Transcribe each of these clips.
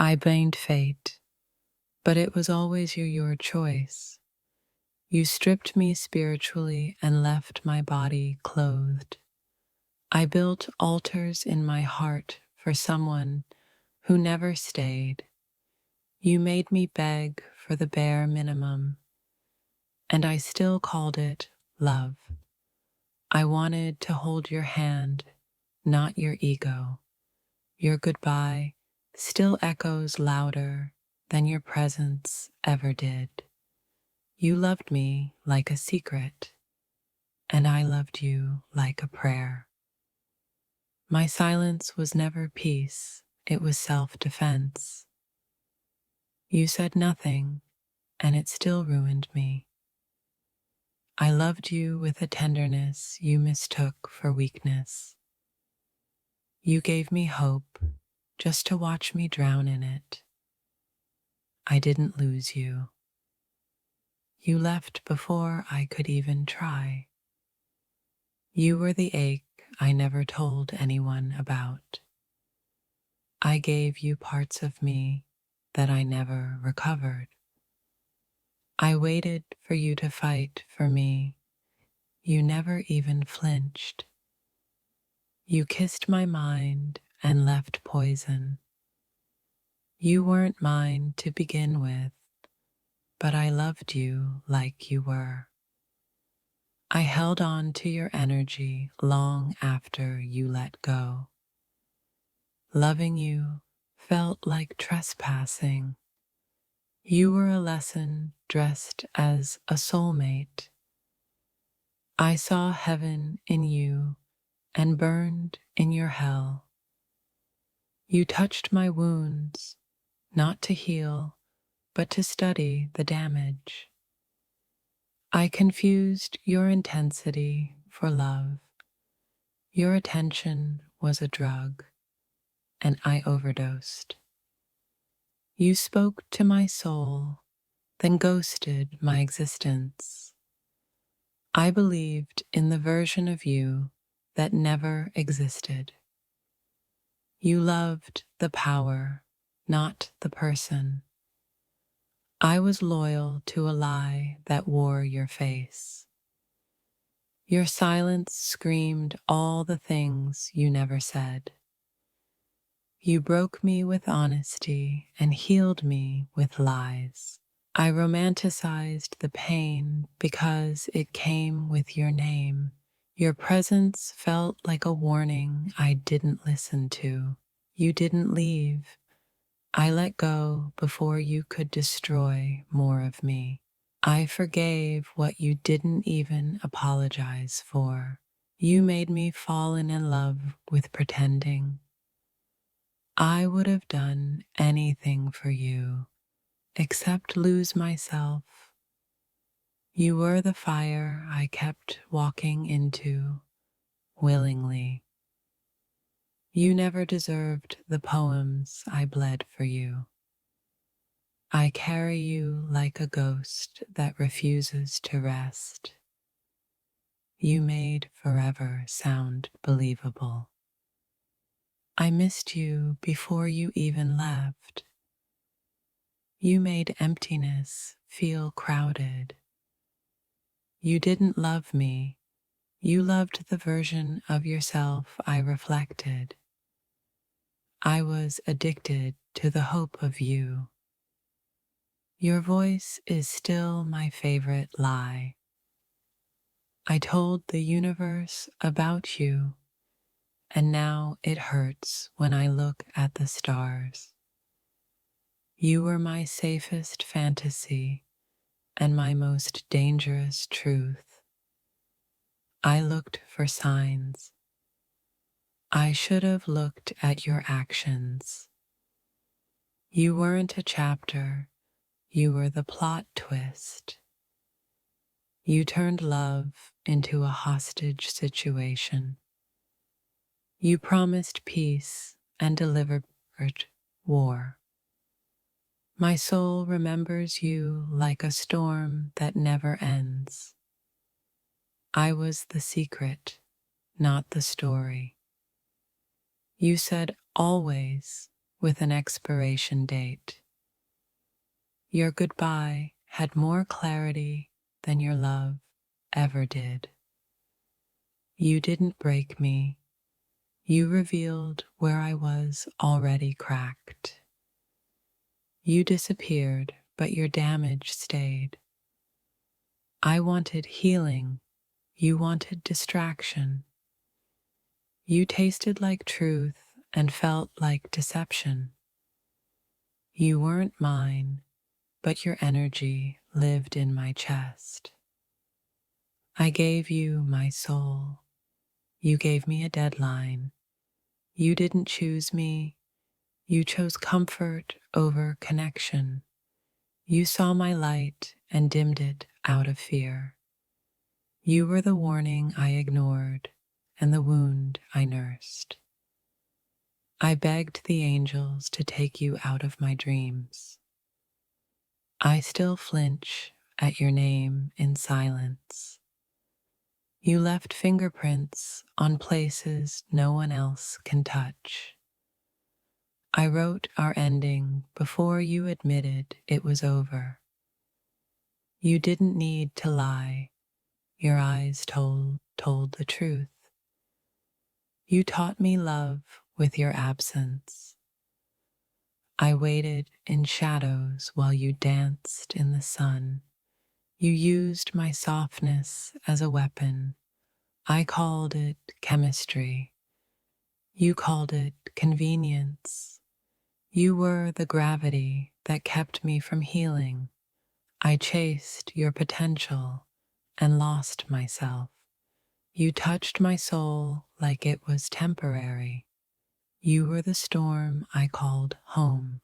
I blamed fate, but it was always your choice. You stripped me spiritually and left my body clothed. I built altars in my heart for someone who never stayed. You made me beg for the bare minimum, and I still called it love. I wanted to hold your hand, not your ego. Your goodbye still echoes louder than your presence ever did. You loved me like a secret, and I loved you like a prayer. My silence was never peace, it was self-defense. You said nothing, and it still ruined me. I loved you with a tenderness you mistook for weakness. You gave me hope just to watch me drown in it. I didn't lose you. You left before I could even try. You were the ache I never told anyone about. I gave you parts of me that I never recovered. I waited for you to fight for me. You never even flinched. You kissed my mind and left poison. You weren't mine to begin with, but I loved you like you were. I held on to your energy long after you let go. Loving you felt like trespassing. You were a lesson dressed as a soulmate. I saw heaven in you and burned in your hell. You touched my wounds, not to heal, but to study the damage. I confused your intensity for love. Your attention was a drug, and I overdosed. You spoke to my soul, then ghosted my existence. I believed in the version of you that never existed. You loved the power, not the person. I was loyal to a lie that wore your face. Your silence screamed all the things you never said. You broke me with honesty and healed me with lies. I romanticized the pain because it came with your name. Your presence felt like a warning I didn't listen to. You didn't leave. I let go before you could destroy more of me. I forgave what you didn't even apologize for. You made me fall in love with pretending. I would have done anything for you except lose myself. You were the fire I kept walking into willingly. You never deserved the poems I bled for you. I carry you like a ghost that refuses to rest. You made forever sound believable. I missed you before you even left. You made emptiness feel crowded. You didn't love me. You loved the version of yourself I reflected. I was addicted to the hope of you. Your voice is still my favorite lie. I told the universe about you, and now it hurts when I look at the stars. You were my safest fantasy and my most dangerous truth. I looked for signs. I should have looked at your actions. You weren't a chapter, you were the plot twist. You turned love into a hostage situation. You promised peace and delivered war. My soul remembers you like a storm that never ends. I was the secret, not the story. You said always with an expiration date. Your goodbye had more clarity than your love ever did. You didn't break me. You revealed where I was already cracked. You disappeared, but your damage stayed. I wanted healing. You wanted distraction. You tasted like truth and felt like deception. You weren't mine, but your energy lived in my chest. I gave you my soul. You gave me a deadline. You didn't choose me. You chose comfort over connection. You saw my light and dimmed it out of fear. You were the warning I ignored and the wound I nursed. I begged the angels to take you out of my dreams. I still flinch at your name in silence. You left fingerprints on places no one else can touch. I wrote our ending before you admitted it was over. You didn't need to lie. Your eyes told the truth. You taught me love with your absence. I waited in shadows while you danced in the sun. You used my softness as a weapon. I called it chemistry. You called it convenience. You were the gravity that kept me from healing. I chased your potential and lost myself. You touched my soul like it was temporary. You were the storm I called home.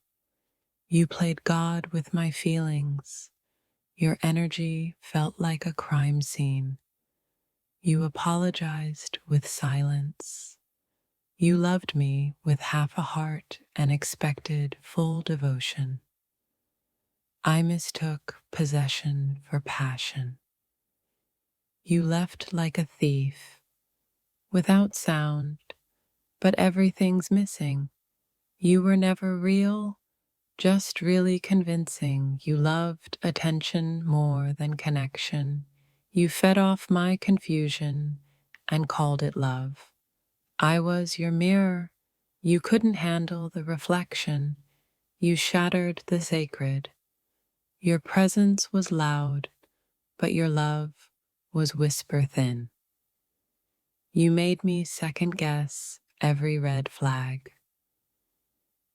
You played God with my feelings. Your energy felt like a crime scene. You apologized with silence. You loved me with half a heart and expected full devotion. I mistook possession for passion. You left like a thief, without sound, but everything's missing. You were never real, just really convincing. You loved attention more than connection. You fed off my confusion and called it love. I was your mirror. You couldn't handle the reflection. You shattered the sacred. Your presence was loud, but your love was whisper thin. You made me second guess every red flag.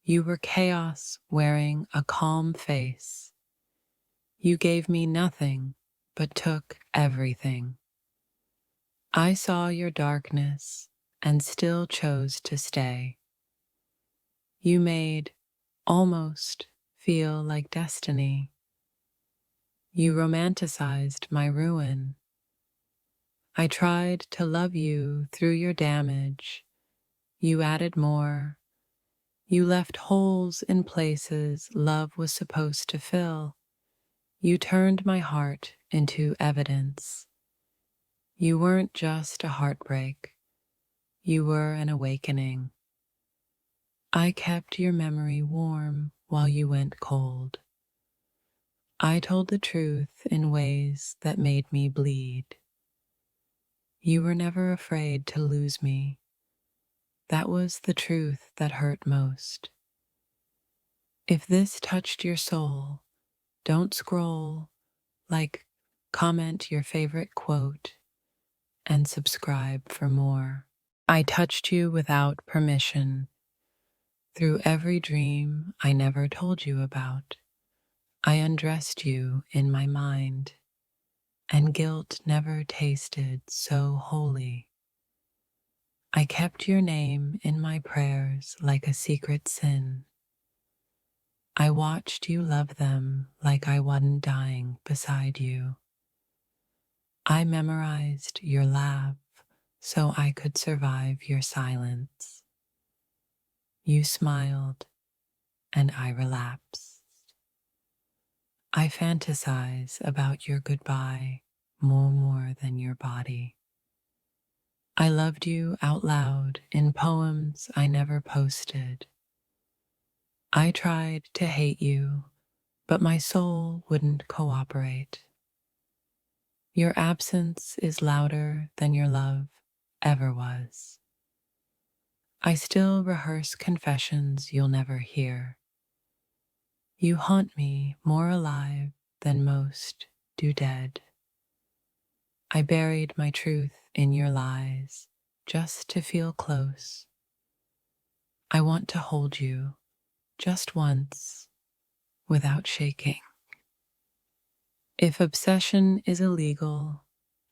You were chaos wearing a calm face. You gave me nothing, but took everything. I saw your darkness and still chose to stay. You made almost feel like destiny. You romanticized my ruin. I tried to love you through your damage. You added more. You left holes in places love was supposed to fill. You turned my heart into evidence. You weren't just a heartbreak. You were an awakening. I kept your memory warm while you went cold. I told the truth in ways that made me bleed. You were never afraid to lose me. That was the truth that hurt most. If this touched your soul, don't scroll, like, comment your favorite quote, and subscribe for more. I touched you without permission. Through every dream I never told you about, I undressed you in my mind, and guilt never tasted so holy. I kept your name in my prayers like a secret sin. I watched you love them like I wasn't dying beside you. I memorized your laugh so I could survive your silence. You smiled and I relapsed. I fantasize about your goodbye more than your body. I loved you out loud in poems I never posted. I tried to hate you, but my soul wouldn't cooperate. Your absence is louder than your love ever was. I still rehearse confessions you'll never hear. You haunt me more alive than most do dead. I buried my truth in your lies just to feel close. I want to hold you just once without shaking. If obsession is illegal,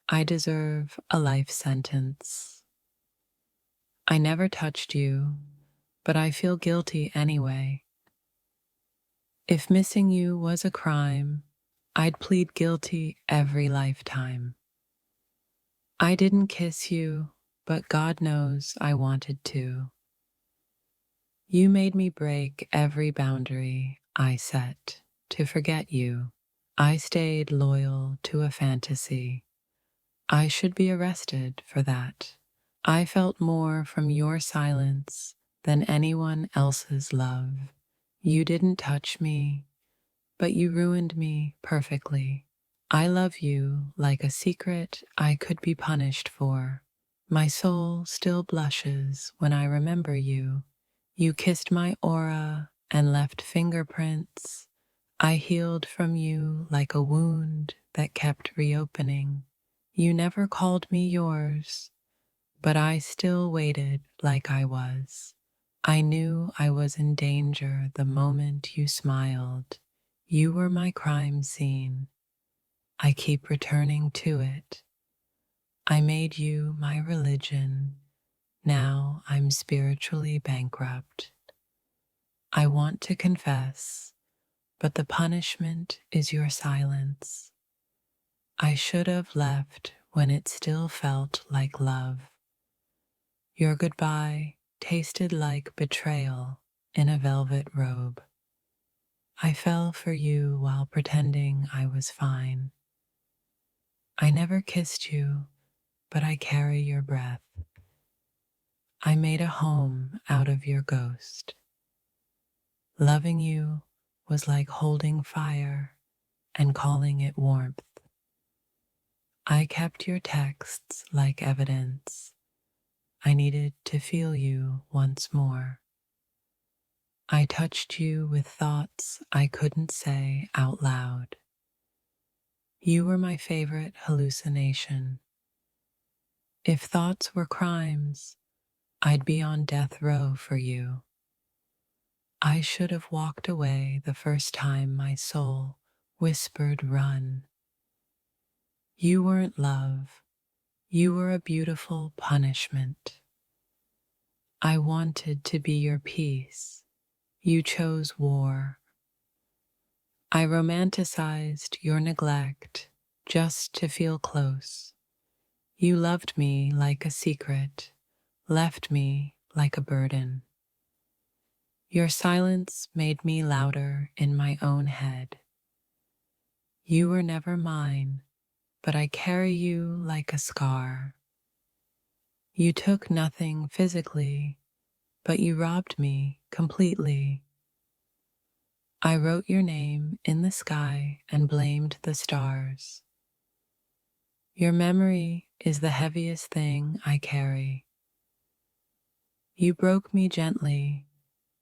I deserve a life sentence. I never touched you, but I feel guilty anyway. If missing you was a crime, I'd plead guilty every lifetime. I didn't kiss you, but God knows I wanted to. You made me break every boundary I set to forget you. I stayed loyal to a fantasy. I should be arrested for that. I felt more from your silence than anyone else's love. You didn't touch me, but you ruined me perfectly. I love you like a secret I could be punished for. My soul still blushes when I remember you. You kissed my aura and left fingerprints. I healed from you like a wound that kept reopening. You never called me yours, but I still waited like I was. I knew I was in danger the moment you smiled. You were my crime scene. I keep returning to it. I made you my religion. Now I'm spiritually bankrupt. I want to confess, but the punishment is your silence. I should have left when it still felt like love. Your goodbye tasted like betrayal in a velvet robe. I fell for you while pretending I was fine. I never kissed you, but I carry your breath. I made a home out of your ghost. Loving you was like holding fire and calling it warmth. I kept your texts like evidence. I needed to feel you once more. I touched you with thoughts I couldn't say out loud. You were my favorite hallucination. If thoughts were crimes, I'd be on death row for you. I should have walked away the first time my soul whispered run. You weren't love. You were a beautiful punishment. I wanted to be your peace. You chose war. I romanticized your neglect just to feel close. You loved me like a secret, left me like a burden. Your silence made me louder in my own head. You were never mine, but I carry you like a scar. You took nothing physically, but you robbed me completely. I wrote your name in the sky and blamed the stars. Your memory is the heaviest thing I carry. You broke me gently.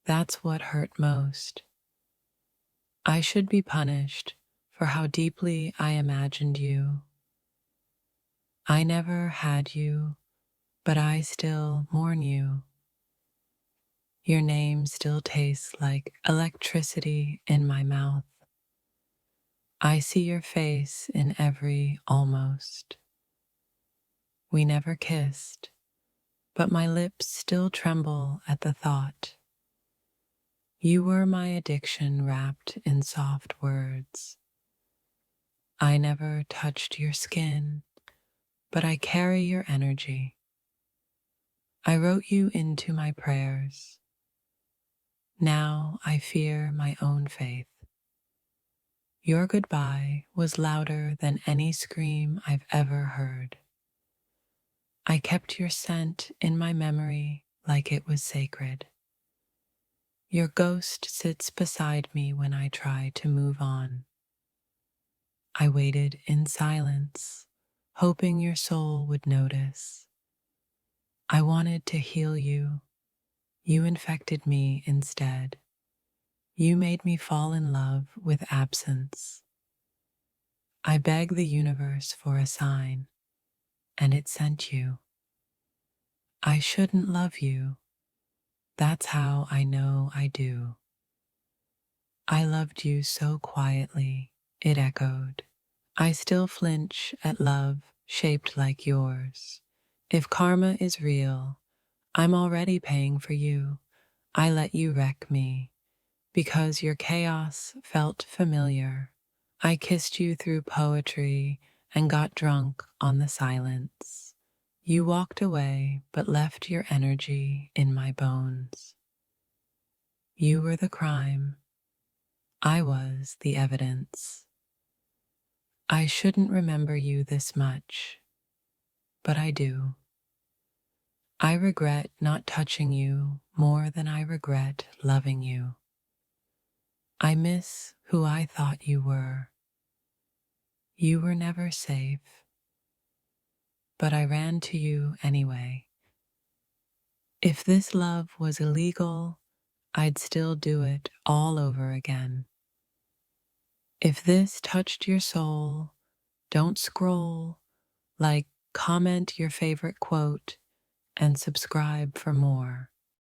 That's what hurt most. I should be punished for how deeply I imagined you. I never had you, but I still mourn you. Your name still tastes like electricity in my mouth. I see your face in every almost. We never kissed, but my lips still tremble at the thought. You were my addiction wrapped in soft words. I never touched your skin, but I carry your energy. I wrote you into my prayers. Now I fear my own faith. Your goodbye was louder than any scream I've ever heard. I kept your scent in my memory like it was sacred. Your ghost sits beside me when I try to move on. I waited in silence, hoping your soul would notice. I wanted to heal you. You infected me instead. You made me fall in love with absence. I begged the universe for a sign, and it sent you. I shouldn't love you. That's how I know I do. I loved you so quietly, it echoed. I still flinch at love shaped like yours. If karma is real, I'm already paying for you. I let you wreck me because your chaos felt familiar. I kissed you through poetry and got drunk on the silence. You walked away but left your energy in my bones. You were the crime. I was the evidence. I shouldn't remember you this much, but I do. I regret not touching you more than I regret loving you. I miss who I thought you were. You were never safe, but I ran to you anyway. If this love was illegal, I'd still do it all over again. If this touched your soul, don't scroll, like, comment your favorite quote, and subscribe for more.